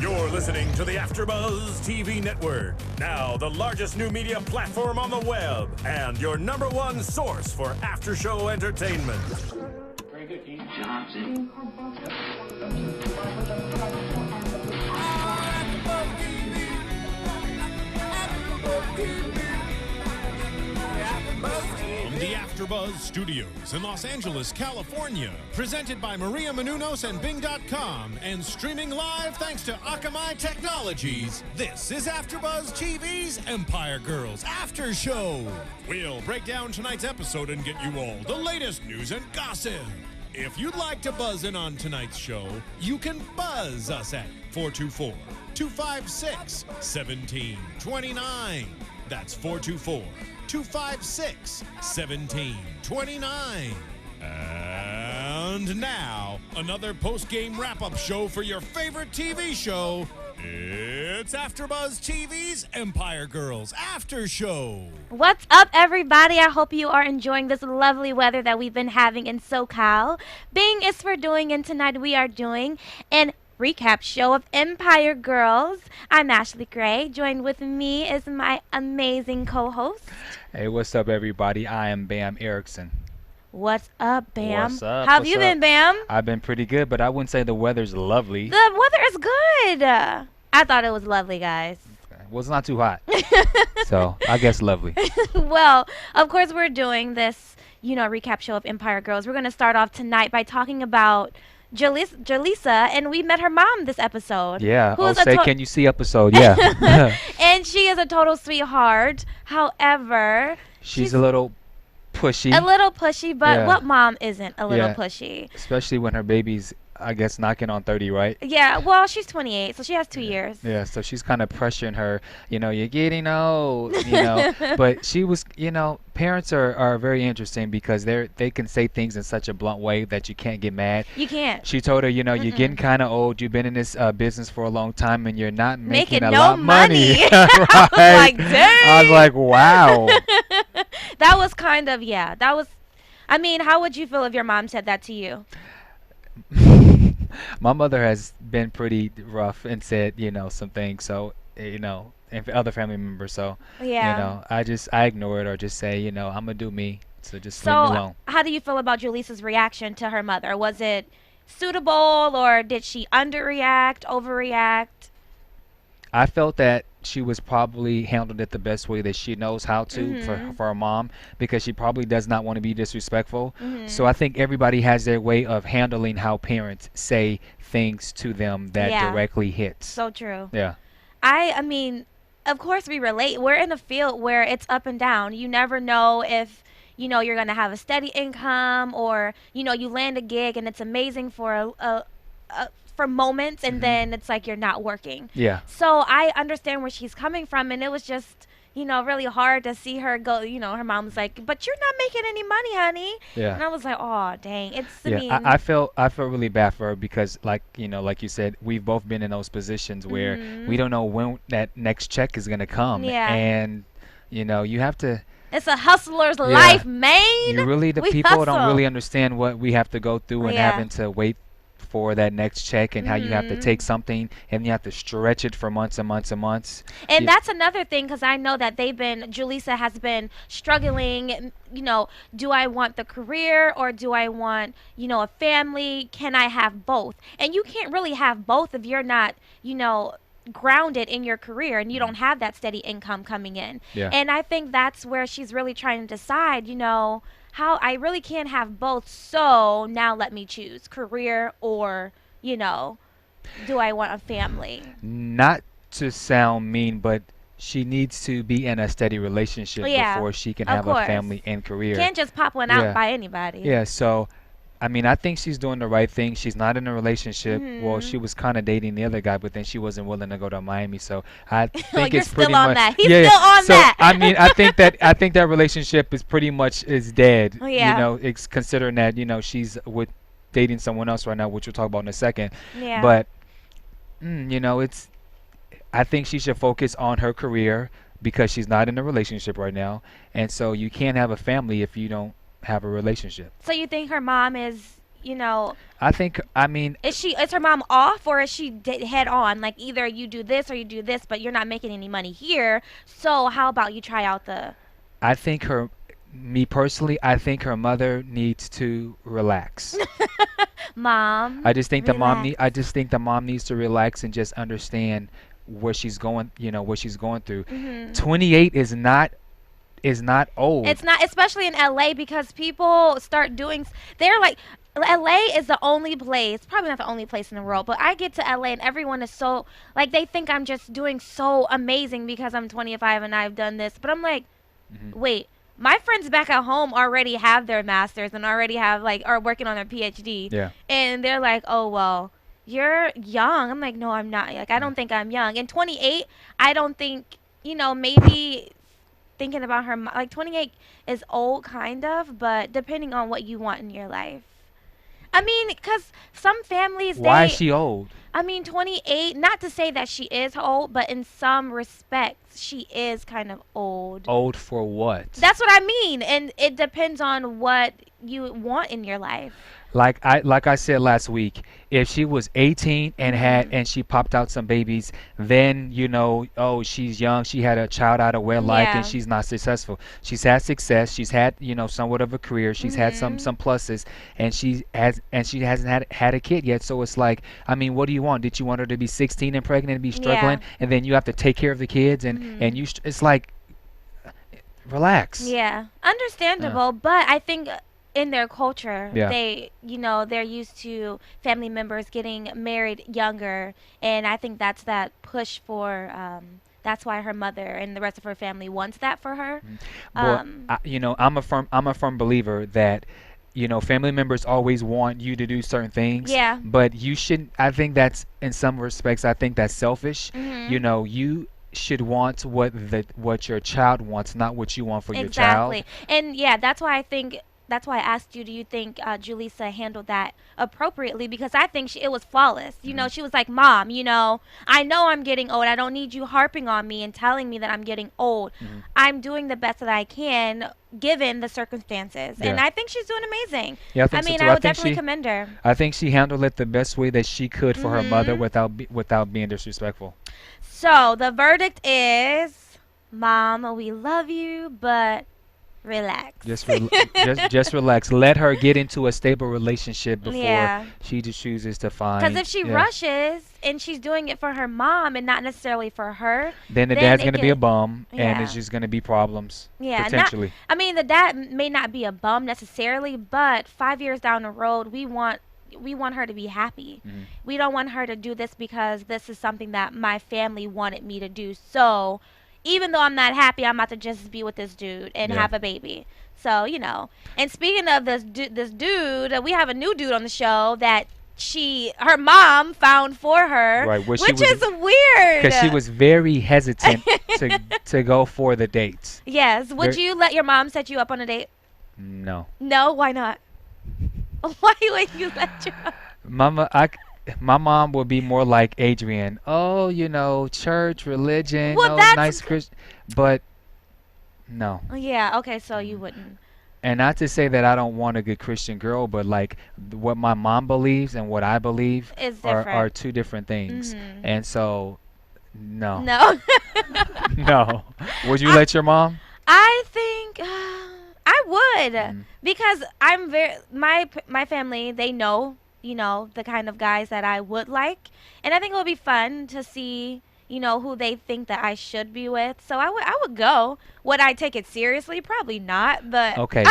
You're listening to the AFTERBUZZ TV network, now the largest new media platform on the web, and your #1 source for after-show entertainment. Very good, Keith Johnson. From the AFTERBUZZ Studios in Los Angeles, California, presented by Maria Menounos and Bing.com, and streaming live thanks to Akamai Technologies, this is AFTERBUZZ TV's Empire Girls After Show. We'll break down tonight's episode and get you all the latest news and gossip. If you'd like to buzz in on tonight's show, you can buzz us at 424-256-1729. That's 424-256-1729. And now, another post-game wrap-up show for your favorite TV show. It's AFTERBUZZ TV's Empire Girls After Show. What's up, everybody? I hope you are enjoying this lovely weather that we've been having in SoCal. Bing is for doing, and tonight we are doing an recap show of Empire Girls. I'm Ashley Gray. Joined with me is my amazing co-host. Hey, what's up, everybody? I am Bamm Ericsen. What's up, Bam? What's up? How have you been, Bam? I've been pretty good, but I wouldn't say the weather's lovely. The weather is good. I thought it was lovely, guys. Well, it's not too hot, so I guess lovely. Well, of course, we're doing this, recap show of Empire Girls. We're going to start off tonight by talking about Julissa, and we met her mom this episode. Yeah. Can you see episode? Yeah. And she is a total sweetheart. However, she's a little pushy. A little pushy, but Yeah. what mom isn't a little pushy? Especially when her baby's, I guess, knocking on 30, right? Yeah, well, she's 28, so she has 2 years. Yeah, so she's kind of pressuring her, you're getting old, But she was, parents are very interesting because they can say things in such a blunt way that you can't get mad. You can't. She told her, you're getting kind of old. You've been in this business for a long time and you're not making a no lot of money. Right? I was like, dang. I was like, wow. That was kind of, I mean, how would you feel if your mom said that to you? My mother has been pretty rough and said, some things. So, and for other family members. So, Yeah. I ignore it or just say, I'm going to do me. So just leave me alone. How do you feel about Julissa's reaction to her mother? Was it suitable, or did she underreact, overreact? I felt that she was probably handled it the best way that she knows how to for her mom, because she probably does not want to be disrespectful. So I think everybody has their way of handling how parents say things to them that directly hits. So true. Yeah. I mean, of course we relate. We're in a field where it's up and down. You never know if you're going to have a steady income, or you land a gig and it's amazing for for moments, and then it's like you're not working. Yeah. So I understand where she's coming from, and it was just really hard to see her go. Her mom was like, "But you're not making any money, honey." Yeah. And I was like, "Oh, dang." I felt really bad for her because, like you said, we've both been in those positions where we don't know when that next check is gonna come. Yeah. And you have to. It's a hustler's life, man. The We people hustle. don't really understand what we have to go through and having to wait for that next check, and how you have to take something and you have to stretch it for months and months and months. And that's another thing, because I know that Julissa has been struggling. Do I want the career, or do I want, a family? Can I have both? And you can't really have both if you're not, grounded in your career and you don't have that steady income coming in. Yeah. And I think that's where she's really trying to decide, how I really can't have both. So now let me choose career, or, do I want a family? Not to sound mean, but she needs to be in a steady relationship before she can have a family and career. Can't just pop one out by anybody. Yeah, so I mean, I think she's doing the right thing. She's not in a relationship. Well, she was kind of dating the other guy, but then she wasn't willing to go to Miami. So I think it's pretty much. That. He's still on so, that. I mean, I think that relationship is pretty much dead. Oh, yeah. It's considering that she's with dating someone else right now, which we'll talk about in a second. Yeah. But it's. I think she should focus on her career because she's not in a relationship right now, and so you can't have a family if you don't have a relationship. So you think her mom is, you know, I mean, is her mom off, or is she head on? Like, either you do this or you do this, but you're not making any money here. So how about you try out the? I think me personally, I think her mother needs to relax. Mom. I just think the mom needs to relax and just understand where she's going, what she's going through. 28 is not old. It's not, especially in LA, because people start doing. They're like, LA is the only place, probably not the only place in the world, but I get to LA and everyone is so, like, they think I'm just doing so amazing because I'm 25 and I've done this. But I'm like, wait, my friends back at home already have their masters and already have, like, are working on their PhD. Yeah. And they're like, oh, well, you're young. I'm like, no, I'm not. Like, I don't think I'm young. And 28, I don't think, maybe thinking about her, like, 28 is old, kind of, but depending on what you want in your life. I mean, because some families, Why is she old? I mean, 28, not to say that she is old, but in some respects, she is kind of old. Old for what? That's what I mean. And it depends on what you want in your life. Like I said last week, if she was 18 and she popped out some babies, then oh, she's young, she had a child out of wedlock and she's not successful. She's had success, she's had somewhat of a career, she's had some pluses, and she hasn't had a kid yet. So it's like, I mean, what do you want? Did you want her to be 16 and pregnant and be struggling, and then you have to take care of the kids and it's like, relax. Yeah, understandable, but I think in their culture, they, they're used to family members getting married younger, and I think that's that push for, that's why her mother and the rest of her family wants that for her. Well, I'm a firm believer that, family members always want you to do certain things. Yeah. But you shouldn't. I think that's, in some respects, I think that's selfish. You should want what your child wants, not what you want for your child. Exactly. And that's why I asked you, do you think Julissa handled that appropriately? Because I think it was flawless. She was like, Mom, I know I'm getting old. I don't need you harping on me and telling me that I'm getting old. I'm doing the best that I can given the circumstances. And I think she's doing amazing. Yeah, I would definitely commend her. I think she handled it the best way that she could for her mother without being disrespectful. So the verdict is, Mom, we love you, but relax. Just relax. Let her get into a stable relationship before she just chooses to find. Because if she rushes and she's doing it for her mom and not necessarily for her, then the dad's going to be a bum, and it's just going to be problems. Potentially. The dad may not be a bum necessarily, but 5 years down the road, we want her to be happy. We don't want her to do this because this is something that my family wanted me to do. So even though I'm not happy, I'm about to just be with this dude and have a baby. So, And speaking of this dude, we have a new dude on the show that her mom found for her, right, which is weird. Because she was very hesitant to go for the dates. Yes. Would you let your mom set you up on a date? No. No? Why not? Why would you let your mom? My mom would be more like Adrienne. Oh, church, religion, nice Christian. But no. Yeah, okay, so you wouldn't. And not to say that I don't want a good Christian girl, but like what my mom believes and what I believe are two different things. And so, no. No. No. Would you let your mom? I think I would, because I'm my family, they know, the kind of guys that I would like, and I think it would be fun to see, who they think that I should be with. So I would go. Would I take it seriously? Probably not, but okay,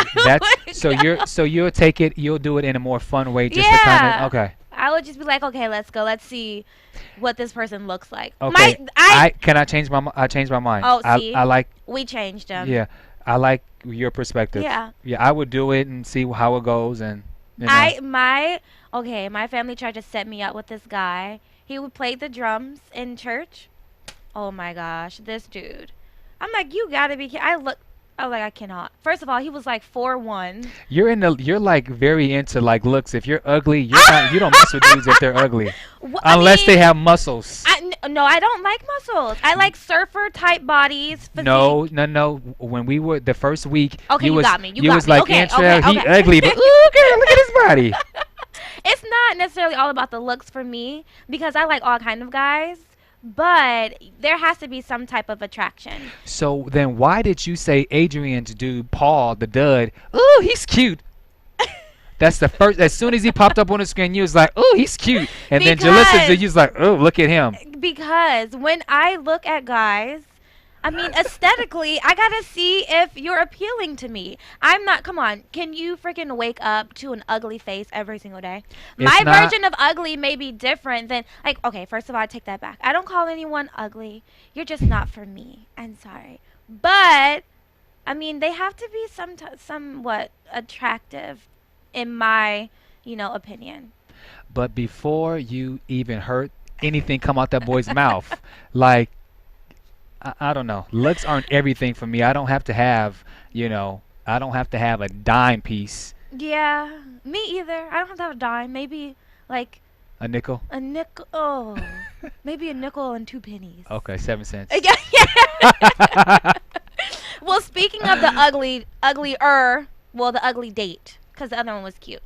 you'll take it, you'll do it in a more fun way, just to kind of, okay. I would just be like, okay, let's go. Let's see what this person looks like. Okay. I changed my mind. Oh, see, I like. We changed them. Yeah, I like your perspective. Yeah. Yeah, I would do it and see how it goes, and. My family tried to set me up with this guy. He would play the drums in church. Oh my gosh, this dude. I'm like, you gotta be kidding. I was like, I cannot. First of all, he was like 4'1". You're like very into like looks. If you're ugly, you don't mess with dudes if they're ugly. Unless they have muscles. No, I don't like muscles. I like surfer type bodies. Physique. No. When we were the first week, okay, you got me. You was like, okay, Antrell, okay. he ugly, but ooh, girl, look at his body. It's not necessarily all about the looks for me because I like all kind of guys, but there has to be some type of attraction. So then why did you say Adrienne's dude, Paul, the dud, ooh, he's cute? That's the first, as soon as he popped up on the screen, you was like, ooh, he's cute. And then Julissa, you was like, ooh, look at him. Because when I look at guys, I mean, aesthetically, I gotta see if you're appealing to me. I'm not, come on, can you freaking wake up to an ugly face every single day? My version of ugly may be different than, like, okay, first of all, I take that back. I don't call anyone ugly. You're just not for me. I'm sorry. But, I mean, they have to be somewhat attractive in my, opinion. But before you even heard anything come out that boy's mouth, like, I don't know. Looks aren't everything for me. I don't have to have, I don't have to have a dime piece. Yeah, me either. I don't have to have a dime. Maybe like a nickel. A nickel. Oh, maybe a nickel and 2 pennies. Okay, 7 cents. Yeah. Well, speaking of the the ugly date, because the other one was cute.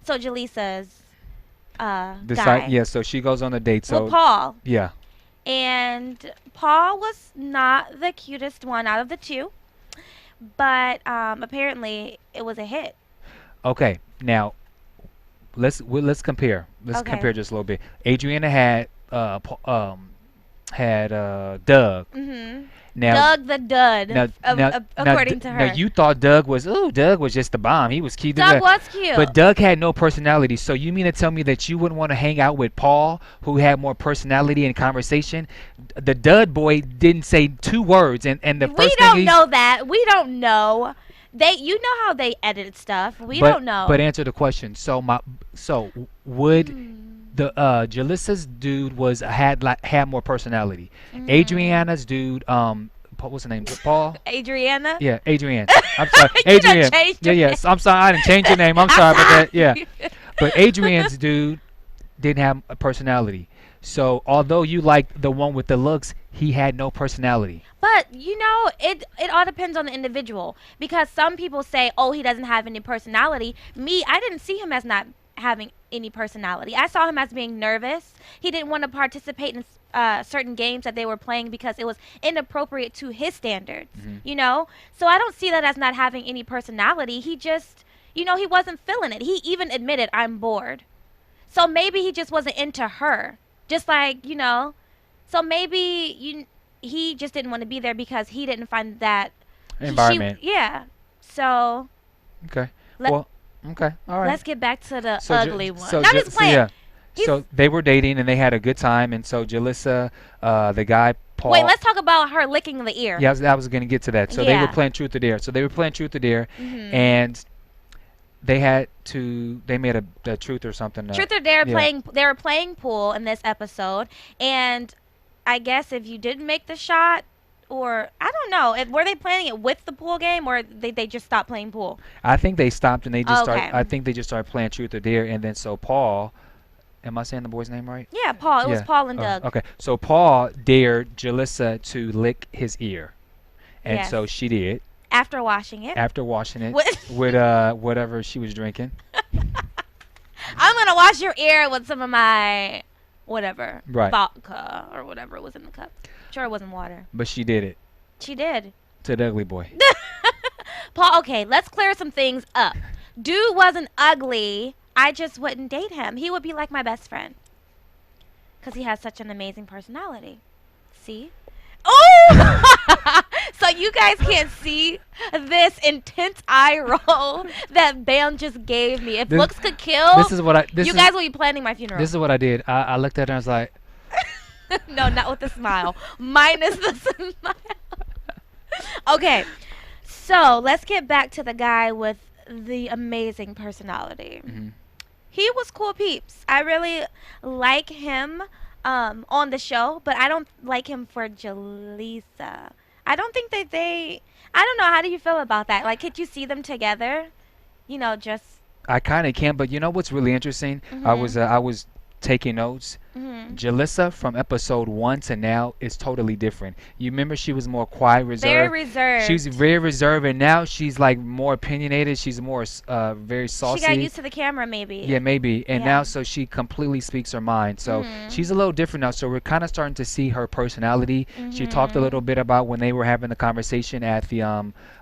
So Julissa's guy. Yeah. So she goes on a date. So Paul. Yeah. And Paul was not the cutest one out of the two, but apparently it was a hit. Okay, now let's compare. Let's compare just a little bit. Adriana had Doug. Mhm. Now, Doug the dud, according to her. Now you thought Doug was just the bomb. He was cute. Doug was cute. But Doug had no personality. So you mean to tell me that you wouldn't want to hang out with Paul, who had more personality and conversation? The dud boy didn't say 2 words, and the first thing we don't know that. We don't know. You know how they edit stuff. We don't know. But answer the question. So would the Julissa's dude had more personality? Adriana's dude, what's the name? Paul? Adriana? Yeah, Adrienne. I'm sorry, Adrienne. Yes. I'm sorry, I didn't change your name. I'm sorry about that. Yeah, but Adrienne's dude didn't have a personality. So although you liked the one with the looks, he had no personality. But it all depends on the individual, because some people say, oh, he doesn't have any personality. Me, I didn't see him as not having any personality. I saw him as being nervous. He didn't want to participate in certain games that they were playing because it was inappropriate to his standards. So I don't see that as not having any personality. He just, he wasn't feeling it. He even admitted, I'm bored. So maybe he just wasn't into her. Just like, so maybe he just didn't want to be there because he didn't find that environment. Yeah. So. Okay. Okay. All right. Let's get back to the ugly one. So I'm just playing. So they were dating and they had a good time, and so Julissa, the guy Paul. Wait, let's talk about her licking the ear. Yeah, I was going to get to that. So they were playing Truth or Dare. So they were playing Truth or Dare, and they made a truth or something. Truth or Dare they were playing pool in this episode, and I guess if you didn't make the shot, or I don't know, were they planning it with the pool game, or they just stopped playing pool? I think they stopped and they just started. I think they just started playing Truth or Dare, and then so Paul. Am I saying the boy's name right? Yeah, Paul. It was Paul and Doug. Okay, so Paul dared Julissa to lick his ear, and so she did. After washing it with whatever she was drinking. I'm gonna wash your ear with some of my vodka or whatever was in the cup. Sure, it wasn't water. But she did it. She did. To the ugly boy. Paul, okay, let's clear some things up. Dude wasn't ugly. I just wouldn't date him. He would be like my best friend. Because he has such an amazing personality. See? Oh! So you guys can't see this intense eye roll that Bamm just gave me. If looks could kill, you guys will be planning my funeral. This is what I did. I looked at her and I was like... No, not with the smile. Minus the smile. Okay. So let's get back to the guy with the amazing personality. He was cool peeps. I really like him on the show, but I don't like him for Julissa. I don't think that I don't know, how do you feel about that? Like, could you see them together? Just... I kind of can, but you know what's really interesting? I was taking notes. Julissa from episode 1 to now is totally different. You remember she was more quiet, Very reserved. reserved. She's very reserved, and now she's like more opinionated. She's more very saucy. She got used to the camera, maybe. Yeah, maybe. And Yeah. now, so she completely speaks her mind. So she's a little different now. So we're kind of starting to see her personality. She talked a little bit about when they were having the conversation at the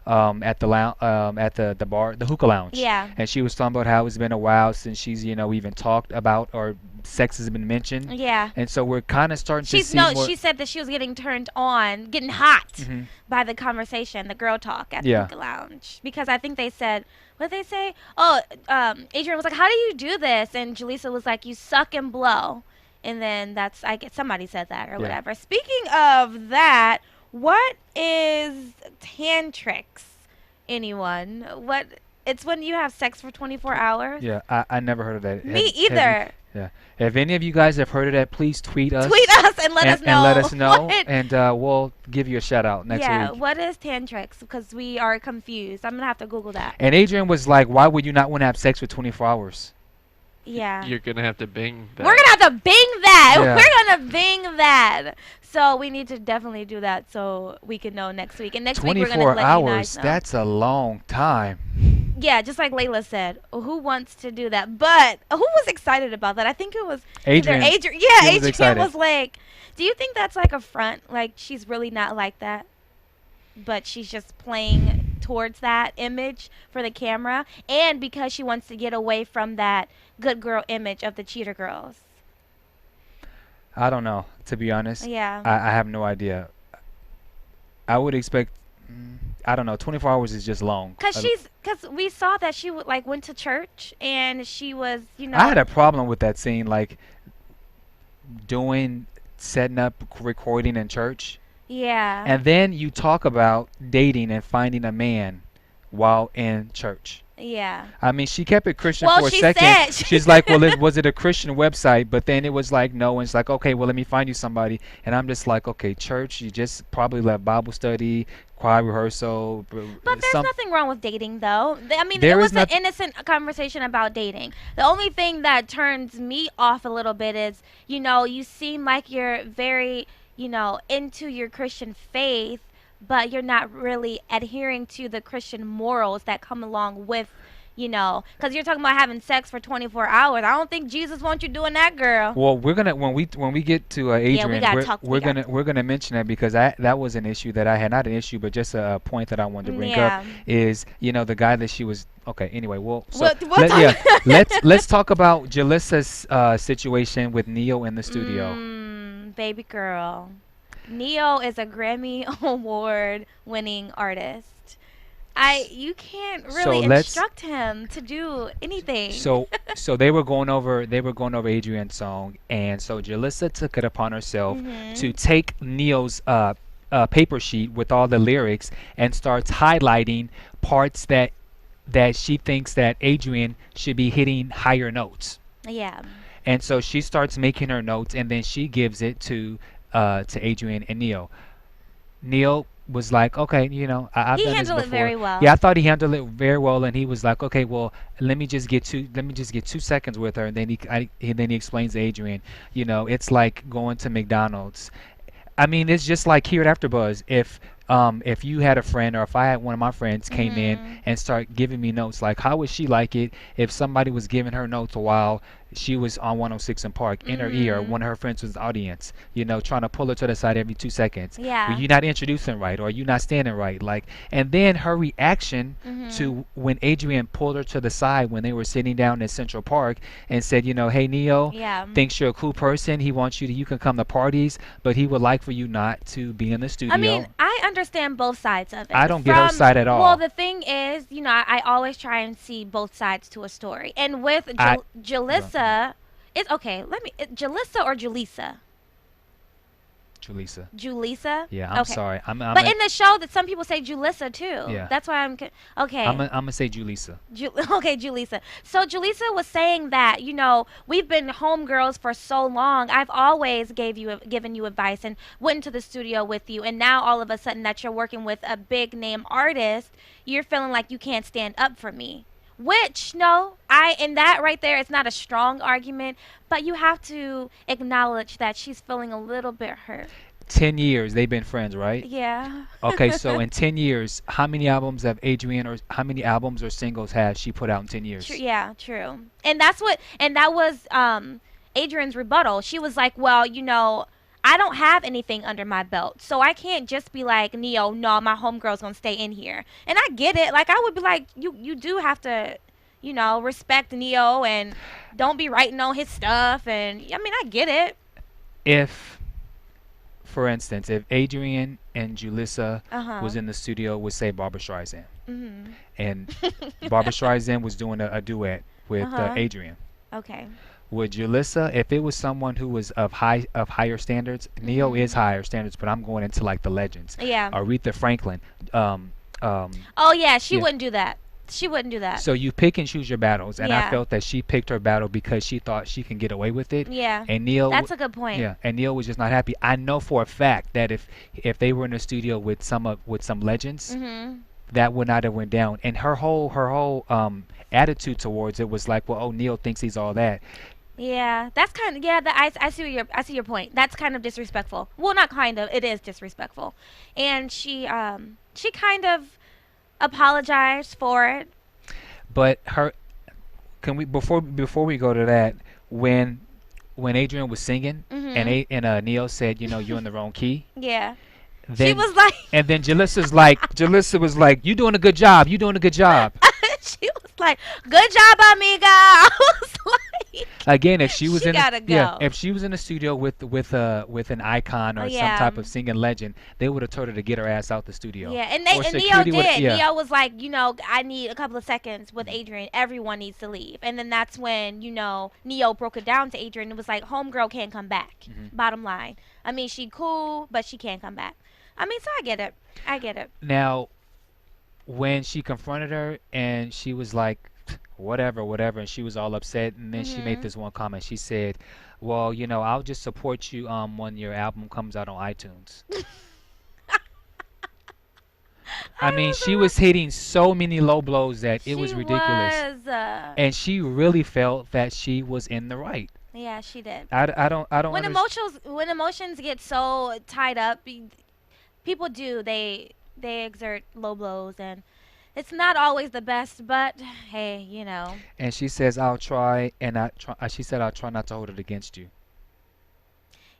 the bar, the hookah lounge. Yeah. And she was talking about how it's been a while since she's even talked about or sex has been mentioned. Yeah. And so we're kind of starting to see more. She said that she was getting turned on, getting hot by the conversation, the girl talk at the hookah lounge. Because I think they said, what did they say? Oh, Adrienne was like, how do you do this? And Julissa was like, you suck and blow. And then I guess somebody said that or whatever. Speaking of that, what is tantrics? Anyone? It's when you have sex for 24 hours? Yeah, I never heard of that. Me either. Yeah. If any of you guys have heard of that, please tweet us. Tweet us and let us know. And let us know, and we'll give you a shout out next week. Yeah, what is tantrics? Because we are confused. I'm going to have to Google that. And Adrienne was like, why would you not want to have sex for 24 hours? Yeah. You're going to have to bing that. We're going to have to bing that. Yeah. We're going to bing that. So we need to definitely do that so we can know next week. And next week we're going to let 24 you hours, guys know. that's a long time. Yeah, just like Layla said, who wants to do that? But who was excited about that? I think it was Adrienne. Yeah, She was Adrienne excited. was like, do you think that's like a front? Like she's really not like that, but she's just playing towards that image for the camera, and because she wants to get away from that good girl image of the cheater girls. I don't know, to be honest. Yeah. I have no idea. I would expect, I don't know, 24 hours is just long. Cause we saw that she went to church and she was, I had a problem with that scene, like setting up recording in church. Yeah. And then you talk about dating and finding a man while in church. Yeah. I mean, she kept it Christian Well, for a she second. said- She's like, well, was it a Christian website? But then it was like, no. And it's like, okay, well, let me find you somebody. And I'm just like, okay, church, you just probably left Bible study, choir rehearsal. But there's nothing wrong with dating, though. I mean, There it is was an innocent conversation about dating. The only thing that turns me off a little bit is, you seem like you're very, into your Christian faith, but you're not really adhering to the Christian morals that come along with, because you're talking about having sex for 24 hours. I don't think Jesus wants you doing that, girl. Well, we're gonna when we get to Adrienne, we're gonna mention that because that was an issue that I had, not an issue, but just a point that I wanted to bring up is the guy that she was. Okay, anyway, let's talk about Julissa's situation with Neyo in the studio. Baby girl. Neyo is a Grammy Award winning artist. You can't really instruct him to do anything. So they were going over Adrienne's song, and so Julissa took it upon herself to take Neyo's paper sheet with all the lyrics and starts highlighting parts that she thinks that Adrienne should be hitting higher notes. Yeah. And so she starts making her notes, and then she gives it to Adrienne and Neyo. Neyo was like, okay, I've done this before. He handled it very well. Yeah, I thought he handled it very well, and he was like, okay, well, let me just get 2 seconds with her, and then he explains to Adrienne, it's like going to McDonald's. I mean, it's just like here at AfterBuzz, if you had a friend or if I had one of my friends came in and start giving me notes, like how would she like it if somebody was giving her notes while she was on 106 in Park in her ear, one of her friends was the audience, trying to pull her to the side every 2 seconds. Yeah. You're not introducing right, or you're not standing right, and then her reaction to when Adrienne pulled her to the side when they were sitting down in Central Park and said, hey, Neyo, thinks you're a cool person. He wants you can come to parties, but he would like for you not to be in the studio. I mean, I understand both sides of it. I don't get her side at all. Well, the thing is, I always try and see both sides to a story. And with Julissa, it's okay. Julissa or Julissa? Julissa. Julissa? Yeah, I'm okay. sorry. But in the show, that some people say Julissa too. Yeah. That's why I'm okay. I'm gonna say Julissa. Okay, Julissa. So Julissa was saying that we've been homegirls for so long. I've always given you advice and went into the studio with you, and now all of a sudden that you're working with a big name artist, you're feeling like you can't stand up for me. Which, no, and that right there, it's not a strong argument, but you have to acknowledge that she's feeling a little bit hurt. 10 years they've been friends, right? Yeah. Okay, so in 10 years, how many albums have Adrienne or how many albums or singles has she put out in 10 years? Yeah, true. And that was Adrienne's rebuttal. She was like, well, I don't have anything under my belt, so I can't just be like, Neyo, no, my homegirl's gonna stay in here. And I get it. Like, I would be like, you do have to, respect Neyo and don't be writing on his stuff. And I mean, I get it. If, for instance, if Adrienne and Julissa was in the studio with, say, Barbra Streisand, and Barbra Streisand was doing a duet with Adrienne. Okay. Would Julissa, if it was someone who was of higher standards, Neyo is higher standards, but I'm going into like the legends. Yeah. Aretha Franklin. Oh yeah, she wouldn't do that. She wouldn't do that. So you pick and choose your battles, and I felt that she picked her battle because she thought she can get away with it. Yeah. And Neyo. That's a good point. Yeah. And Neyo was just not happy. I know for a fact that if they were in the studio with some legends, that would not have went down. And her whole attitude towards it was like, well, Neyo thinks he's all that. Yeah, that's kind of I see your point. That's kind of disrespectful. Well, not kind of. It is disrespectful. And she kind of apologized for it. But can we before we go to that, when Adrienne was singing and Neyo said, you're in the wrong key. Yeah. Then, she was like, and then Julissa was like, you doing a good job. You doing a good job. She was like, good job, amiga. I was like, again, if she was gotta go. if she was in the studio with an icon or some type of singing legend, they would have told her to get her ass out the studio. Yeah, and Neyo did. Neyo was like, I need a couple of seconds with Adrienne. Everyone needs to leave. And then that's when, Neyo broke it down to Adrienne. It was like, homegirl can't come back. Bottom line. I mean, she cool, but she can't come back. I mean, so I get it. Now, when she confronted her and she was like, whatever, and she was all upset, and then she made this one comment. She said, well, I'll just support you when your album comes out on iTunes. I mean, she was hitting so many low blows that it was ridiculous. And she really felt that she was in the right. Yeah, she did. I don't when emotions get so tied up, people they exert low blows, and it's not always the best, but hey, And she says, I'll try, and she said, I'll try not to hold it against you.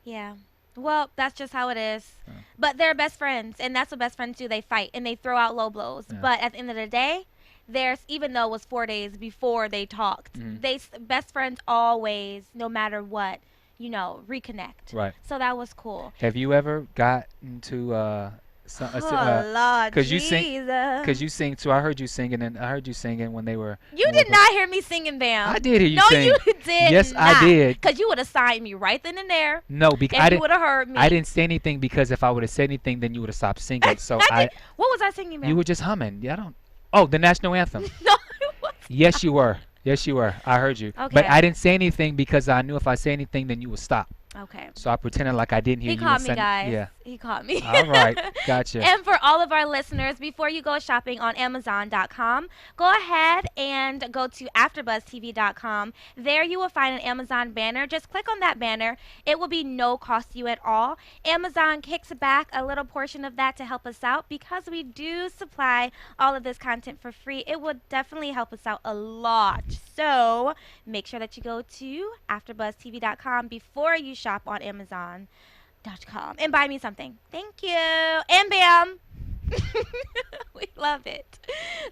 Yeah. Well, that's just how it is. But they're best friends, and that's what best friends do. They fight, and they throw out low blows. But at the end of the day, even though it was 4 days before they talked, best friends always, no matter what, reconnect. Right. So that was cool. Have you ever gotten to Lord, because you sing too. I heard you singing when they were. You did not hear me singing, Bamm. I did hear you sing. No, you did. Yes, not. I did. Because you would have signed me right then and there. No, because you would have heard me. I didn't say anything because if I would have said anything, then you would have stopped singing. So what was I singing, Bamm? You were just humming. Yeah, I don't. Oh, the national anthem. No, it wasn't. Yes, you were. Yes, you were. I heard you. Okay. But I didn't say anything because I knew if I say anything, then you would stop. Okay. So I pretended like I didn't hear you. He caught me, guys. Yeah. He caught me. All right. Gotcha. And for all of our listeners, before you go shopping on Amazon.com, go ahead and go to AfterBuzzTV.com. There you will find an Amazon banner. Just click on that banner. It will be no cost to you at all. Amazon kicks back a little portion of that to help us out because we do supply all of this content for free. It would definitely help us out a lot. So make sure that you go to AfterBuzzTV.com before you shop on Amazon.com and buy me something. Thank you. And Bamm. We love it.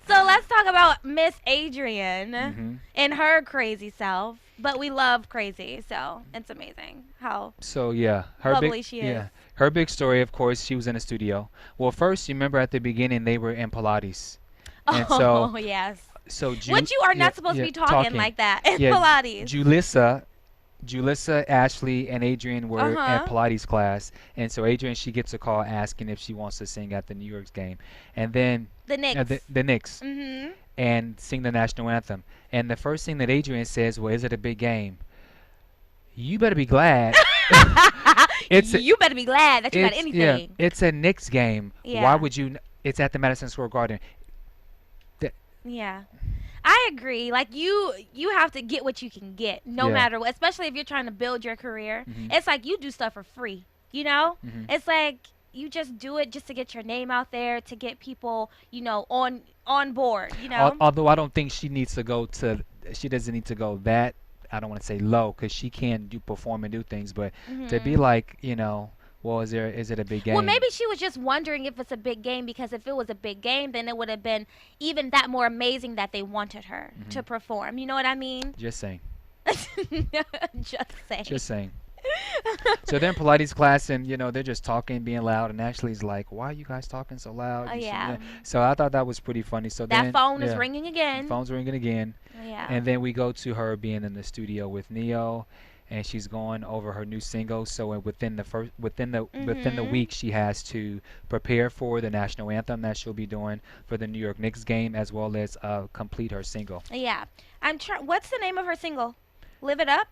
So let's talk about Miss Adrienne and her crazy self. But we love crazy, so it's amazing how lovely she is. Yeah, her big story, of course, she was in a studio. Well, first, you remember at the beginning they were in Pilates. And oh, yes. So which you are not supposed to be talking like that in Pilates. Julissa, Ashley, and Adrienne were at Pilates class, and so Adrienne, she gets a call asking if she wants to sing at the New York's game, and then the Knicks, the Knicks, and sing the national anthem. And the first thing that Adrienne says, "Well, is it a big game?" You better be glad. You better be glad that you got anything. Yeah, it's a Knicks game. Yeah. Why would you? It's at the Madison Square Garden. Yeah. I agree. Like you have to get what you can get, no Yeah. matter what. Especially if you're trying to build your career. Mhm. It's like you do stuff for free. You know, Mhm. it's like you just do it just to get your name out there, to get people, on board. Although I don't think she needs to go to, she doesn't need to go that, I don't want to say low, because she can do perform and do things, but to be Mhm. like, well, is it a big Well, game? maybe she was just wondering if it's a big game, because if it was a big game, then it would have been even that more amazing that they wanted her to perform. You know what I mean? Just saying. Just saying. Just saying. So they're in Pilates class, and they're just talking, being loud, and Ashley's like, "Why are you guys talking so loud?" Oh, You yeah. So I thought that was pretty funny. So That then, phone is yeah, ringing again. phone's ringing again, Yeah. and then we go to her being in the studio with Neyo, and she's going over her new single. So within the Mhm. week, she has to prepare for the national anthem that she'll be doing for the New York Knicks game, as well as complete her single. Yeah. I'm trying. What's the name of her single? Live It Up?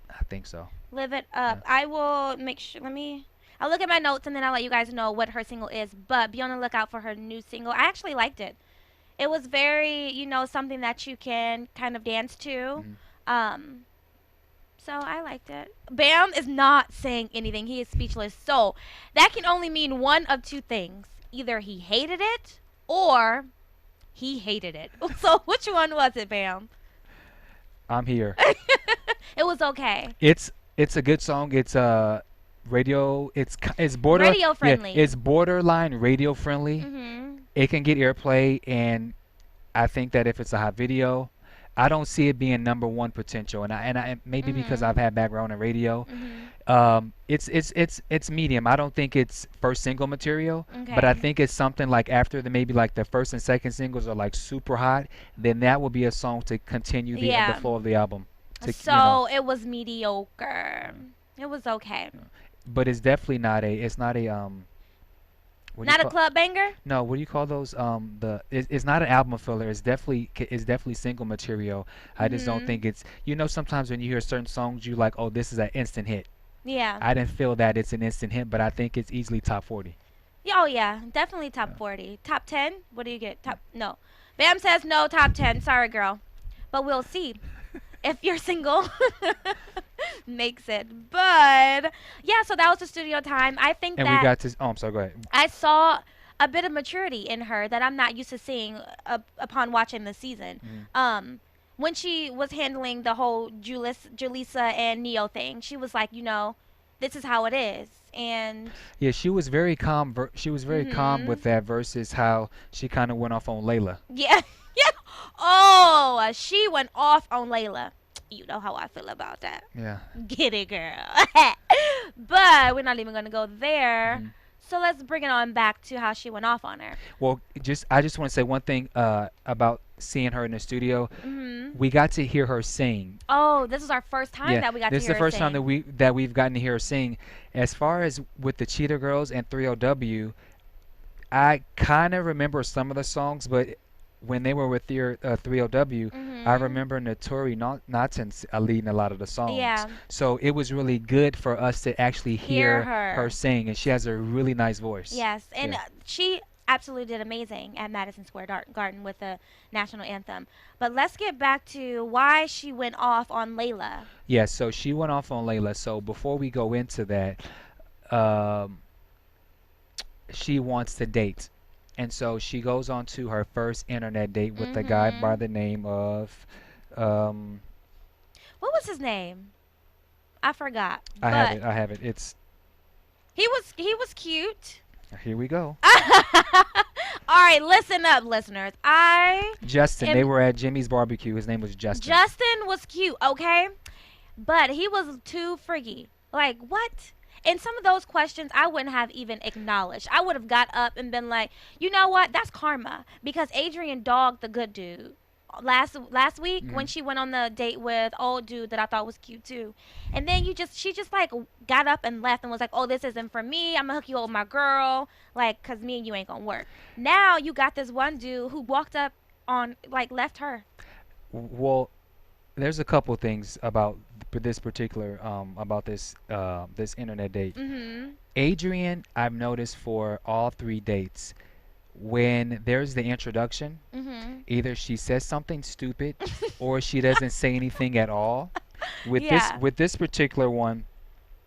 I think so. Live It Up. I will make sure. I'll look at my notes and then I'll let you guys know what her single is. But be on the lookout for her new single. I actually liked it. It was very, something that you can kind of dance to. Um, so I liked it. Bam is not saying anything. He is speechless. So that can only mean one of two things. Either he hated it or he hated it. So which one was it, Bam? I'm here. It was okay. It's a good song. It's radio. It's Radio friendly. Yeah, it's borderline radio friendly. Mhm. It can get airplay, and I think that if it's a hot video, I don't see it being number one potential. And I maybe because I've had background in radio, it's medium. I don't think it's first single material, but I Okay. think it's something like after maybe like the first and second singles are like super hot, then that will be a song to continue the Yeah. flow of the album. So it was mediocre. It was okay. But it's definitely not a. It's not a What do you Not a call? club banger? No, what do you call those? It's not an album filler. It's definitely single material. I just don't think it's. Sometimes when you hear certain songs, you like, oh, this is an instant hit. Yeah. I didn't feel that it's an instant hit, but I think it's easily top 40. Yeah, oh yeah, definitely top 40. Top 10? What do you get? No. Bam says no, top 10. Sorry, girl. But we'll see if you're single makes it. But yeah, so that was the studio time. I think And that we got to. Oh, I'm sorry. Go ahead. I saw a bit of maturity in her that I'm not used to seeing upon watching the season. When she was handling the whole Julissa and Neyo thing, she was like, this is how it is. And Yeah, she was very calm. She was very calm with that versus how she kind of went off on Layla. yeah, yeah. Oh, she went off on Layla. You know how I feel about that. Yeah. Get it, girl. But we're not even going to go there. So let's bring it on back to how she went off on her. Well, I just want to say one thing about seeing her in the studio. We got to hear her sing. Oh, this is our first time that we got to hear her sing. This is the first time that we've gotten to hear her sing. As far as with the Cheetah Girls and 3LW, I kind of remember some of the songs, but when they were with 3LW, I remember Notori Nonsense leading a lot of the songs. Yeah. So it was really good for us to actually hear her sing, and she has a really nice voice. Yes, and Yeah. she absolutely did amazing at Madison Square Garden with the national anthem. But let's get back to why she went off on Layla. Yeah, so she went off on Layla. So before we go into that, she wants to date. And so she goes on to her first internet date with a guy by the name of What was his name? I forgot. I have it. It's He was cute. here we go. All right, listen up, listeners. Justin. They were at Jimmy's barbecue. His name was Justin. Justin was cute, okay? But he was too freaky. Like, what? And some of those questions I wouldn't have even acknowledged. I would have got up and been like, you know what? That's karma. Because Adrienne dogged the good dude last week when she went on the date with old dude that I thought was cute too. And then she just like got up and left and was like, oh, this isn't for me. I'm gonna hook you up with my girl. Like, cause me and you ain't gonna work. Now you got this one dude who walked up on, like, left her. Well, there's a couple things about this particular about this internet date. Adrienne, I've noticed for all 3 dates, when there's the introduction, either she says something stupid or she doesn't say anything at all. Yeah. With this particular one,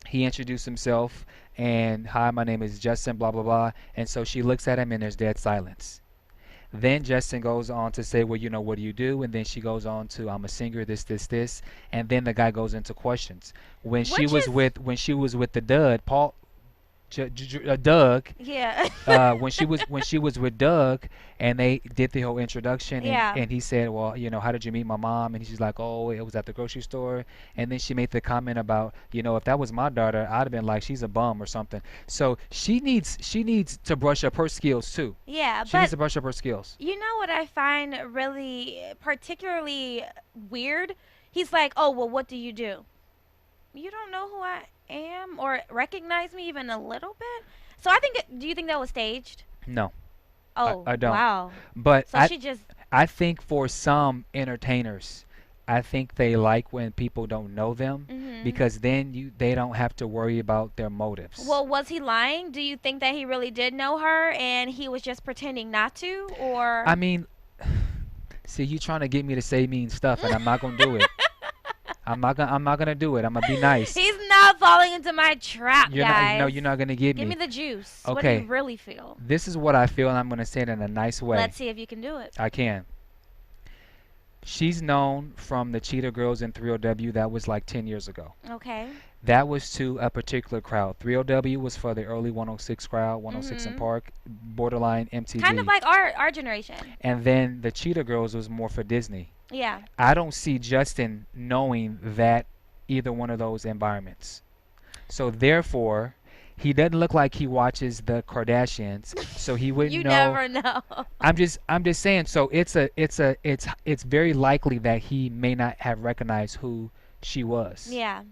he introduced himself and, hi, my name is Justin, blah blah blah, and so she looks at him and there's dead silence. Then Justin goes on to say, well, what do you do? And then she goes on to, I'm a singer, this, and then the guy goes into questions. When she was with the dud, Doug, Yeah. when she was with Doug, and they did the whole introduction, and, Yeah. and he said, well, how did you meet my mom? And she's like, oh, it was at the grocery store. And then she made the comment about, if that was my daughter, I'd have been like, she's a bum or something. So she needs to brush up her skills too. Yeah, She needs to but brush up her skills. you know what I find really particularly weird? He's like, "Oh, well, what do? You don't know who I am or recognize me even a little bit?" So I think do you think that was staged? No, Oh, I don't. wow. But So she just I think for some entertainers, I think they like when people don't know them because then they don't have to worry about their motives. Well, was he lying? Do you think that he really did know her and he was just pretending not to, or I mean, see, you trying to get me to say mean stuff, and I'm not gonna do it. I'm not gonna do it. I'm gonna be nice. He's not falling into my trap, guys. No, you're not gonna give Give me. me the juice. What do Okay. you really feel? This is what I feel, and I'm gonna say it in a nice way. Let's see if you can do it. I can. She's known from the Cheetah Girls in 3LW. That was like 10 years ago. Okay. That was to a particular crowd. 3LW was for the early 106 crowd, 106 in Park, borderline MTV. Kind of like our generation. And then the Cheetah Girls was more for Disney. Yeah. I don't see Justin knowing that either one of those environments. So therefore, he doesn't look like he watches the Kardashians, so he wouldn't You know. never know. I'm just saying. So it's very likely that he may not have recognized who she was. Yeah.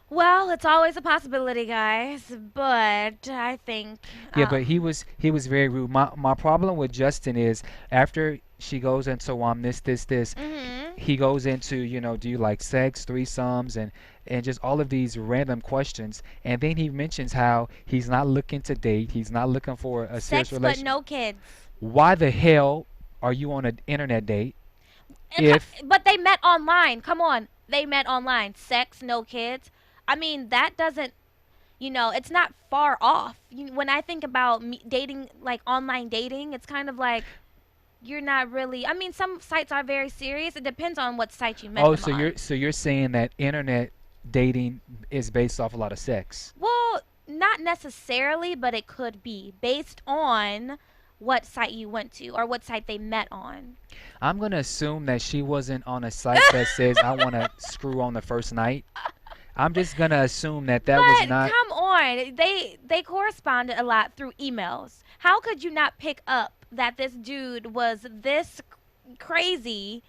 Well, it's always a possibility, guys, but I think Yeah, but he was very rude. My problem with Justin is after she goes into this, he goes into, do you like sex, threesomes, and just all of these random questions, and then he mentions how he's not looking to date, he's not looking for a serious sex relationship. but no kids. Why the hell are you on an internet date? But they met online. Come on. They met online. Sex, no kids. I mean, that doesn't, it's not far off. When I think about dating, like online dating, it's kind of like you're not really. I mean, some sites are very serious. It depends on what site you met them on. So you're saying that internet dating is based off a lot of sex? Well, not necessarily, but it could be based on what site you went to or what site they met on. I'm gonna assume that she wasn't on a site that says I want to screw on the first night. I'm just gonna assume that was not. Come on, they corresponded a lot through emails. How could you not pick up that this dude was this crazy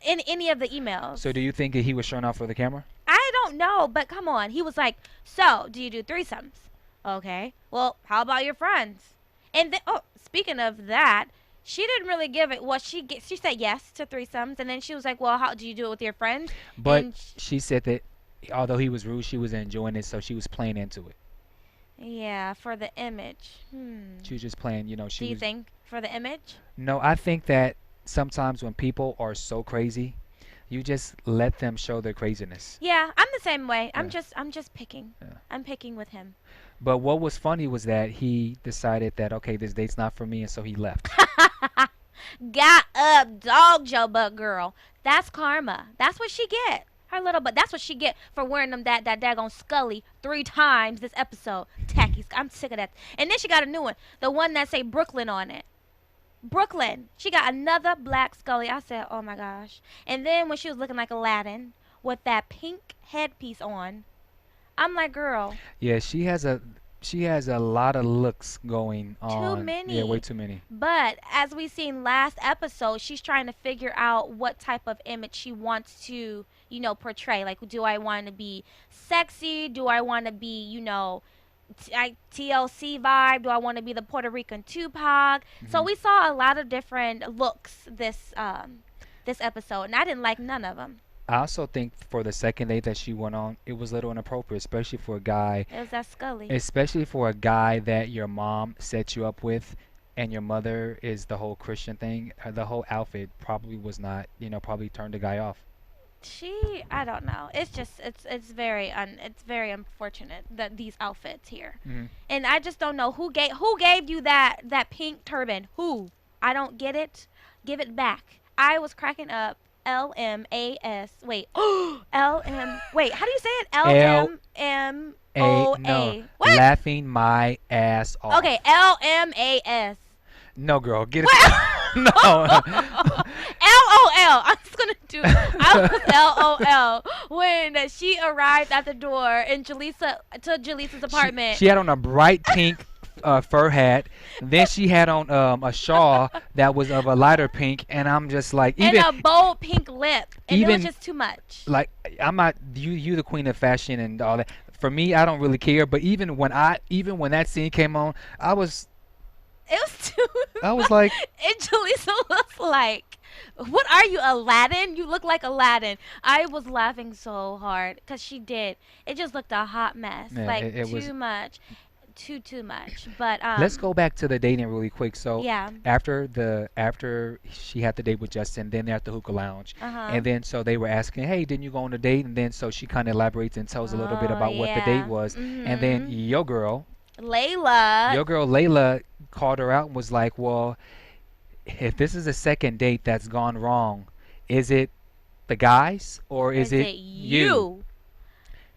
in any of the emails? So do you think that he was showing off for the camera? I don't know, but come on. He was like, "So, do you do threesomes?" Okay. Well, how about your friends? And then, speaking of that, she didn't really give it. Well, she said yes to threesomes, and then she was like, "Well, how do you do it with your friends?" But and she said that although he was rude, she was enjoying it, so she was playing into it. Yeah, for the image. She was just playing, Do you think for the image? No, I think that sometimes when people are so crazy, you just let them show their craziness. Yeah, I'm the same way. I'm Yeah. just picking. Yeah. I'm picking with him. But what was funny was that he decided that, okay, this date's not for me, and so he left. Got up, dog your butt, girl. That's karma. That's what she get. Her little butt. That's what she get for wearing them that daggone Scully 3 times this episode. Tacky. I'm sick of that. And then she got a new one. The one that say Brooklyn on it. Brooklyn. She got another black Scully. I said, oh my gosh. And then when she was looking like Aladdin with that pink headpiece on, I'm like, girl. Yeah, she has a lot of looks going on. Too many. Yeah, way too many. But as we seen last episode, she's trying to figure out what type of image she wants to, portray. Like, do I want to be sexy? Do I want to be, TLC vibe? Do I want to be the Puerto Rican Tupac? So we saw a lot of different looks this episode, and I didn't like none of them. I also think for the second date that she went on, it was a little inappropriate, especially for a guy. It was that Scully. Especially for a guy that your mom set you up with, and your mother is the whole Christian thing, the whole outfit probably was not, probably turned the guy off. I don't know. It's just it's very unfortunate that these outfits here. Hmm. And I just don't know who gave you that pink turban. Who? I don't get it. Give it back. I was cracking up. LMAS. Wait. LM. Wait. How do you say it? L A no, LMOA. What? laughing my ass off. Okay. LMAS. No, girl, get it. What? No. LOL. I'm just gonna do. I was LOL when she arrived at the door in Julissa's apartment. She had on a bright pink fur hat. Then she had on a shawl that was of a lighter pink, and I'm just like, and even a bold pink lip, and it even was just too much. like I'm not you the queen of fashion and all that. For me, I don't really care. But even when that scene came on, It was too. I was like, And Julissa was like, "What are you, Aladdin? You look like Aladdin." I was laughing so hard because she did. It just looked a hot mess, yeah, like it was. too much, too much. But Let's go back to the dating really quick. So Yeah. after she had the date with Justin, then they're at the hookah lounge, Uh-huh. and then so they were asking, "Hey, didn't you go on a date?" And then so she kind of elaborates and tells a little bit Oh about what the yeah. date was, and then your girl Layla. Layla called her out and was like, "Well, if this is a second date that's gone wrong, is it the guys or is it you?"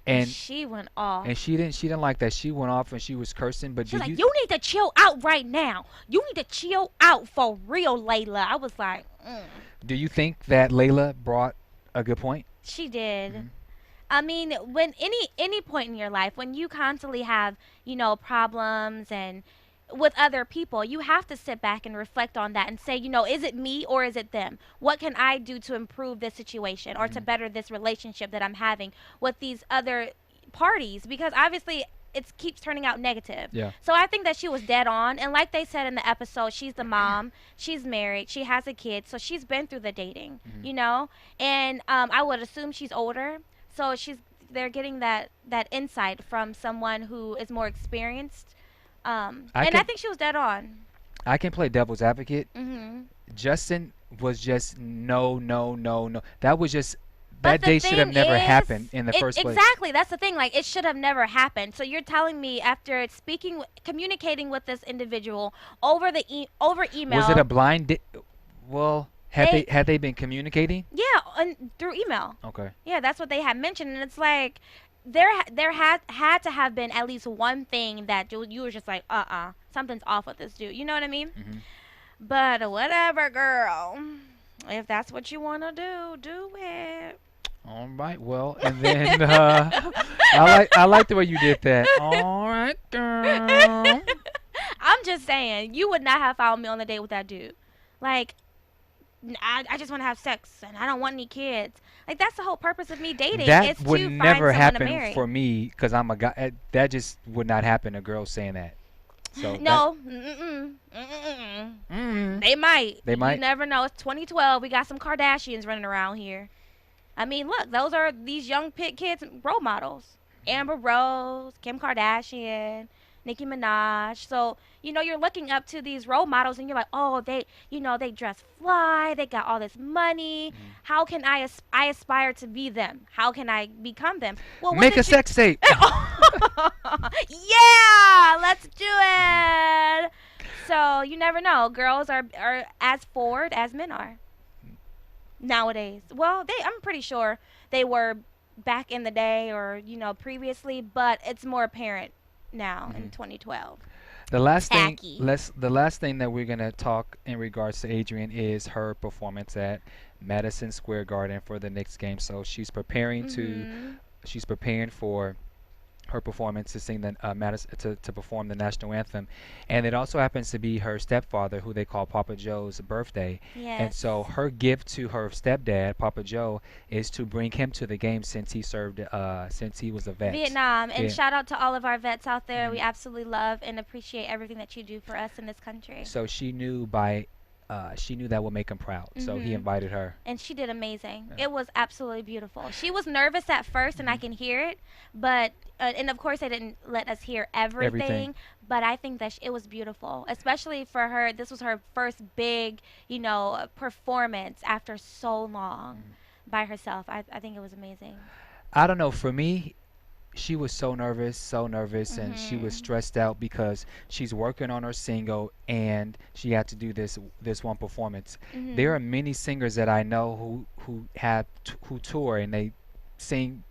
And She went off. she didn't like that. She went off and she was cursing. But She's do like, "You need to chill out right now. You need to chill out for real, Layla." I was like, do you think that Layla brought a good point? She did. Mhm. I mean, when any point in your life, when you constantly have, problems and with other people, you have to sit back and reflect on that and say, is it me or is it them? What can I do to improve this situation or to better this relationship that I'm having with these other parties? Because obviously it keeps turning out negative. Yeah. So I think that she was dead on. And like they said in the episode, she's the mom, she's married, she has a kid, so she's been through the dating, And I would assume she's older. So they're getting that insight from someone who is more experienced. I think she was dead on. I can play devil's advocate. Hmm. Justin was just no. That was just But that the date should have thing never is, happened in the first place. Exactly. That's the thing. Like, it should have never happened. So you're telling me after communicating with this individual over email. Was it a blind date? Well, They- had they been communicating? Yeah, and through email. Okay. Yeah, that's what they had mentioned, and it's like there had to have been at least one thing that you were just like, something's off with this dude. You know what I mean? Mhm. But whatever, girl. If that's what you want to do it. All right. Well, and then I like the way you did that. All right, girl. I'm just saying, you would not have followed me on the date with that dude. Like, I just want to have sex and I don't want any kids. Like, that's the whole purpose of me dating. That is would to find never someone to happen marry. for me because I'm a guy. That just would not happen. A girl saying that. So No. They might. They might. You never know. It's 2012. We got some Kardashians running around here. I mean, look, those are these young kids role models. Amber Rose, Kim Kardashian, Nicki Minaj. So, you're looking up to these role models and you're like, oh, they dress fly. They got all this money. How can I aspire to be them? How can I become them? Well, what make a did you- sex tape. Yeah, let's do it. So you never know. Girls are as forward as men are nowadays. Well, I'm pretty sure they were back in the day or previously, but it's more apparent now in 2012. The last Tacky. thing that we're gonna talk in regards to Adrienne is her performance at Madison Square Garden for the Knicks game. So she's preparing for her performance to sing the to perform the national anthem, and it also happens to be her stepfather, who they call Papa Joe's birthday. Yes. And so her gift to her stepdad, Papa Joe, is to bring him to the game since he was a vet. Vietnam, and Yeah. shout out to all of our vets out there. We absolutely love and appreciate everything that you do for us in this country. So she knew by she knew that would make him proud. So he invited her. And she did amazing. Yeah. It was absolutely beautiful. She was nervous at first, and I can hear it, but and of course they didn't let us hear everything. But I think that it was beautiful, especially for her. This was her first big, performance after so long by herself. I think it was amazing. I don't know. For me, she was so nervous, and she was stressed out because she's working on her single and she had to do this one performance. There are many singers that I know who tour and they sing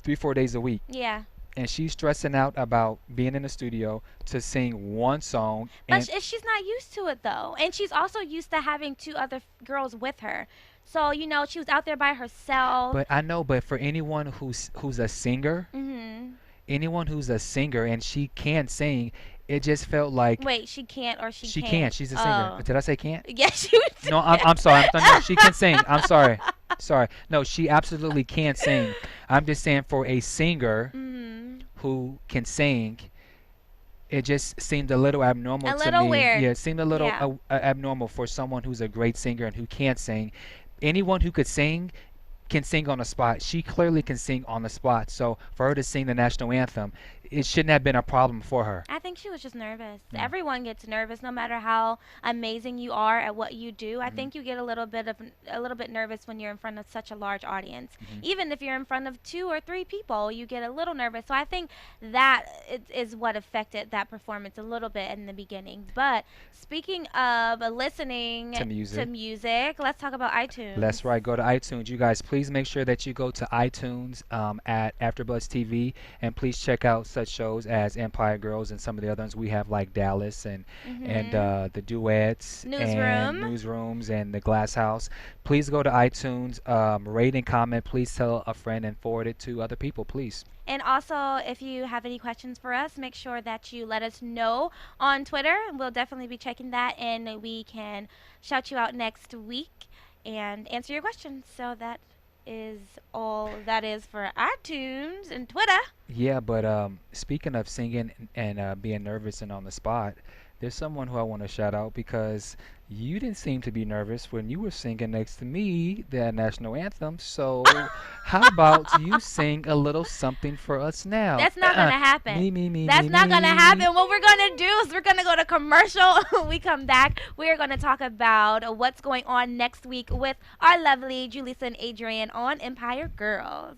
3-4 days a week. Yeah. And she's stressing out about being in the studio to sing one song. But she's not used to it though, and she's also used to having 2 other girls with her. So she was out there by herself. But I know, but for anyone who's a singer, anyone who's a singer and she can sing, it just felt like. Wait, she can't or she can't? She can. She's a singer. Oh. Did I say can't? Yeah, she was. No, I'm sorry. No, she can sing. I'm sorry. Sorry. No, she absolutely can sing. I'm just saying for a singer who can sing, it just seemed a little abnormal to me. A little weird. Yeah, it seemed a little abnormal for someone who's a great singer and who can't sing. Anyone who could sing can sing on the spot. She clearly can sing on the spot. So for her to sing the national anthem, it shouldn't have been a problem for her. I think she was just nervous. Everyone gets nervous, no matter how amazing you are at what you do. I think you get a little bit nervous when you're in front of such a large audience. Even if you're in front of 2 or 3 people, you get a little nervous. So I think that is what affected that performance a little bit in the beginning. But speaking of listening to music, let's talk about iTunes. That's right. Go to iTunes. You guys, please make sure that you go to iTunes at AfterBuzz TV, and please check out such shows as Empire Girls and some of the others. We have like Dallas and the duets and newsrooms and the Glass House. Please go to iTunes, rate and comment. Please tell a friend and forward it to other people, please. And also, if you have any questions for us, make sure that you let us know on Twitter. We'll definitely be checking that, and we can shout you out next week and answer your questions. So that is all that is for iTunes and Twitter. Yeah, but speaking of singing and being nervous and on the spot, there's someone who I want to shout out because you didn't seem to be nervous when you were singing next to me the national anthem. So how about you sing a little something for us now? That's not going to happen. Me. That's not going to happen. What we're going to do is we're going to go to commercial. When we come back, we're going to talk about what's going on next week with our lovely Julissa and Adrienne on Empire Girls.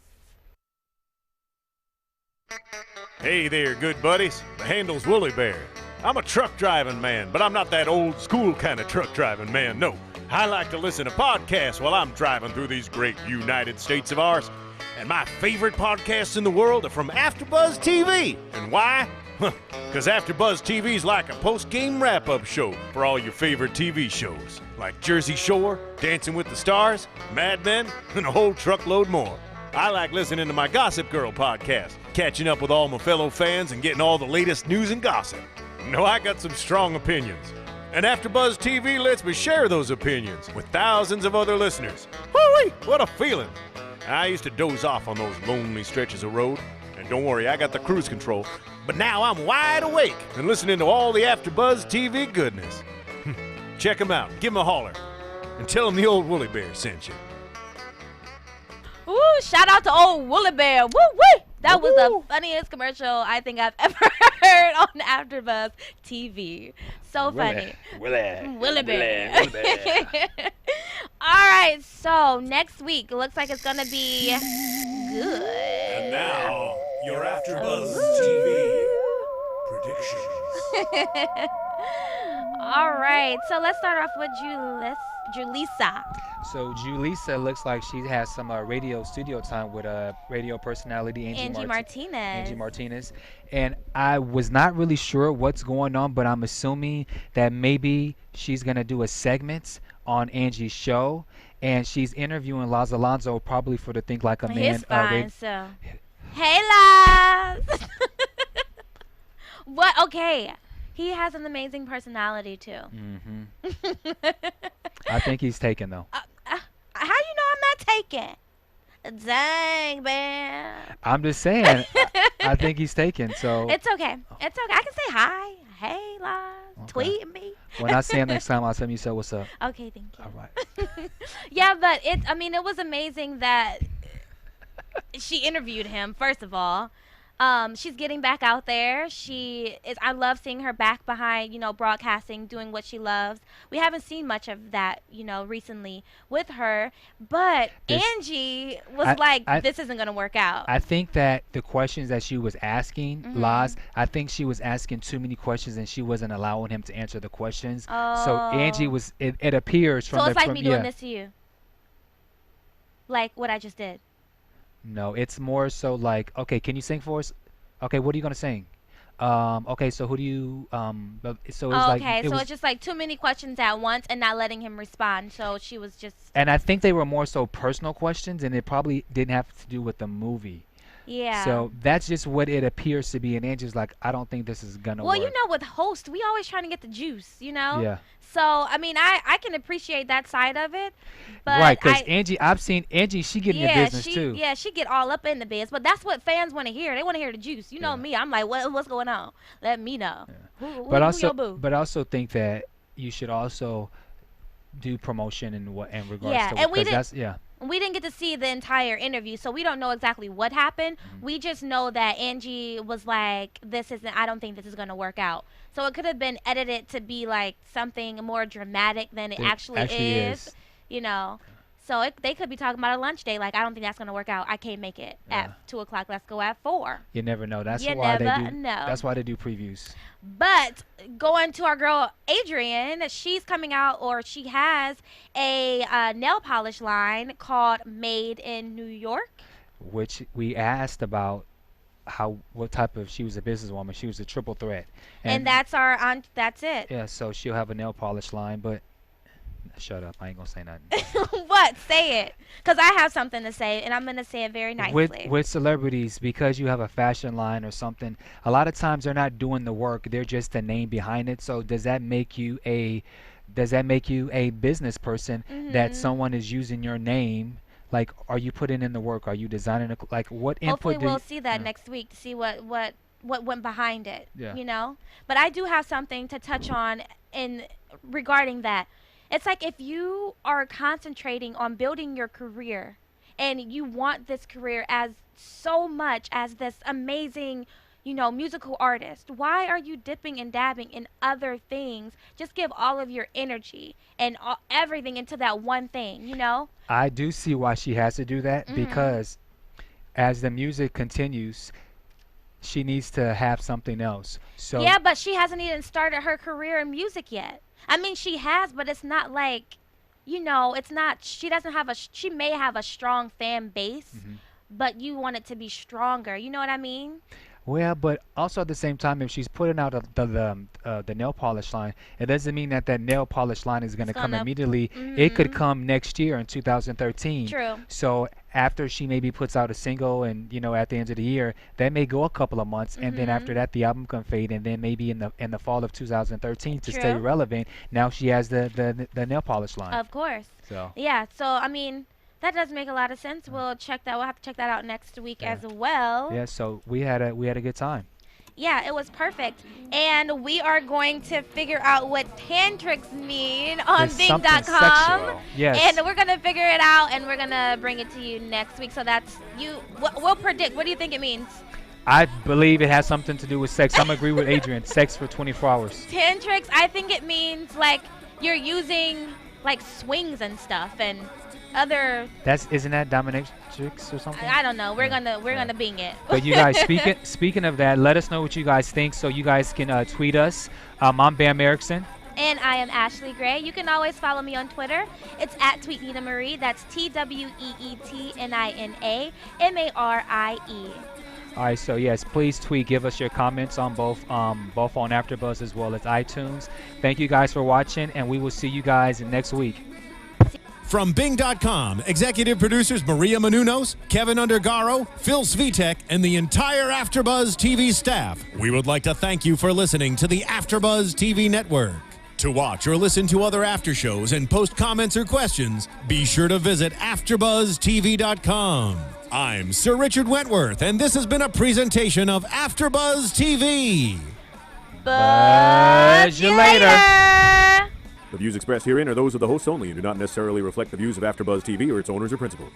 Hey there, good buddies. The handle's Woolly Bear. I'm a truck driving man, but I'm not that old school kind of truck driving man, no. I like to listen to podcasts while I'm driving through these great United States of ours. And my favorite podcasts in the world are from AfterBuzz TV. And why? Because AfterBuzz TV is like a post-game wrap-up show for all your favorite TV shows, like Jersey Shore, Dancing with the Stars, Mad Men, and a whole truckload more. I like listening to my Gossip Girl podcast, catching up with all my fellow fans and getting all the latest news and gossip. No, I got some strong opinions. And AfterBuzz TV lets me share those opinions with thousands of other listeners. Woo-wee, what a feeling. I used to doze off on those lonely stretches of road. And don't worry, I got the cruise control. But now I'm wide awake and listening to all the AfterBuzz TV goodness. Check them out, give them a holler, and tell them the old Woolly Bear sent you. Ooh, shout out to old Woolly Bear. Woo woo! That was the funniest commercial I think I've ever heard on AfterBuzz TV. So funny. Woolly Bear. All right, so next week looks like it's gonna be good. And now, your AfterBuzz TV predictions. All right, so let's start off with Julissa. So Julissa looks like she has some radio studio time with a radio personality, Angie Martinez. And I was not really sure what's going on, but I'm assuming that maybe she's going to do a segment on Angie's show. And she's interviewing Laz Alonso probably for the Think Like a Man. He's fine, so. Hey, Laz! What? Okay. He has an amazing personality, too. I think he's taken, though. How you know I'm not taken? Dang, man. I'm just saying. I think he's taken, so. It's okay. It's okay. I can say hi. Hey, Laz. tweet me. When I see him next time, I'll tell him you said what's up. Okay, thank you. All right. Yeah, but it was amazing that she interviewed him, first of all. She's getting back out there. I love seeing her back behind, broadcasting, doing what she loves. We haven't seen much of that, recently with her. But Angie was this isn't going to work out. I think that the questions that she was asking, Laz, I think she was asking too many questions and she wasn't allowing him to answer the questions. Oh. So Angie was, it appears from So it's like from, me doing this to you. Like what I just did. No, it's more so like, okay, can you sing for us? Okay, what are you gonna sing? Okay, so who do you so it's like okay, so it's just like too many questions at once and not letting him respond. So she was just. And I think they were more so personal questions, and it probably didn't have to do with the movie. Yeah. So that's just what it appears to be, and Angie's like, I don't think this is gonna work. Well, with hosts, we always trying to get the juice, Yeah. So, I mean, I can appreciate that side of it. But right, because Angie, I've seen Angie, she get in your business too. Yeah, she get all up in the biz. But that's what fans want to hear. They want to hear the juice. You know me. I'm like, what's going on? Let me know. Yeah. Who also, your boo? but I also think that you should also do promotion in regards to and we didn't get to see the entire interview, so we don't know exactly what happened. We just know that Angie was like, I don't think this is going to work out. So it could have been edited to be like something more dramatic than it actually is. So they could be talking about a lunch day. Like, I don't think that's going to work out. I can't make it at 2 o'clock. Let's go at 4. You never know. That's You why never they do. know. That's why they do previews. But going to our girl Adrienne, she's coming out, or she has a nail polish line called Made in New York. Which we asked about what type of, she was a businesswoman. She was a triple threat. And that's that's it. Yeah, so she'll have a nail polish line, but shut up. I ain't gonna say nothing. What? Say it. Because I have something to say, and I'm going to say it very nicely. With celebrities, because you have a fashion line or something, a lot of times they're not doing the work. They're just the name behind it. So does that make you a business person that someone is using your name? Like, are you putting in the work? Are you designing what input? Hopefully we'll see that next week to see what went behind it. Yeah. But I do have something to touch on regarding that. It's like, if you are concentrating on building your career and you want this career as so much as this amazing, musical artist, why are you dipping and dabbing in other things? Just give all of your energy and everything into that one thing, I do see why she has to do that, because as the music continues, she needs to have something else. So yeah, but she hasn't even started her career in music yet. I mean, she has, but it's not like, it's not, she may have a strong fan base, but you want it to be stronger. You know what I mean? Well, but also at the same time, if she's putting out the nail polish line, it doesn't mean that nail polish line is going to come immediately. It could come next year in 2013. True. So after she maybe puts out a single, and at the end of the year, that may go a couple of months, and then after that the album can fade, and then maybe in the fall of 2013 to stay relevant, now she has the nail polish line. Of course. So yeah. So I mean, that does make a lot of sense. We'll have to check that out next week as well. Yeah, so we had a good time. Yeah, it was perfect. And we are going to figure out what tantrics mean on Bing.com. Yes. And we're going to figure it out, and we're going to bring it to you next week. So that's we'll predict. What do you think it means? I believe it has something to do with sex. I'm agree with Adrienne. Sex for 24 hours. Tantrics, I think it means like you're using like swings and stuff and other. Isn't that dominatrix or something? I don't know. We're gonna Bing it. But you guys, speaking of that, let us know what you guys think, so you guys can tweet us. I'm Bamm Ericsen. And I am Ashley Gray. You can always follow me on Twitter. It's at TweetNinaMarie. That's TweetNinaMarie. All right, so yes, please tweet. Give us your comments on both on AfterBuzz as well as iTunes. Thank you guys for watching, and we will see you guys next week. From Bing.com, executive producers Maria Menounos, Kevin Undergaro, Phil Svitek, and the entire AfterBuzz TV staff, we would like to thank you for listening to the AfterBuzz TV network. To watch or listen to other after shows and post comments or questions, be sure to visit AfterBuzzTV.com. I'm Sir Richard Wentworth, and this has been a presentation of AfterBuzz TV. Buzz you later. The views expressed herein are those of the hosts only and do not necessarily reflect the views of AfterBuzz TV or its owners or principals.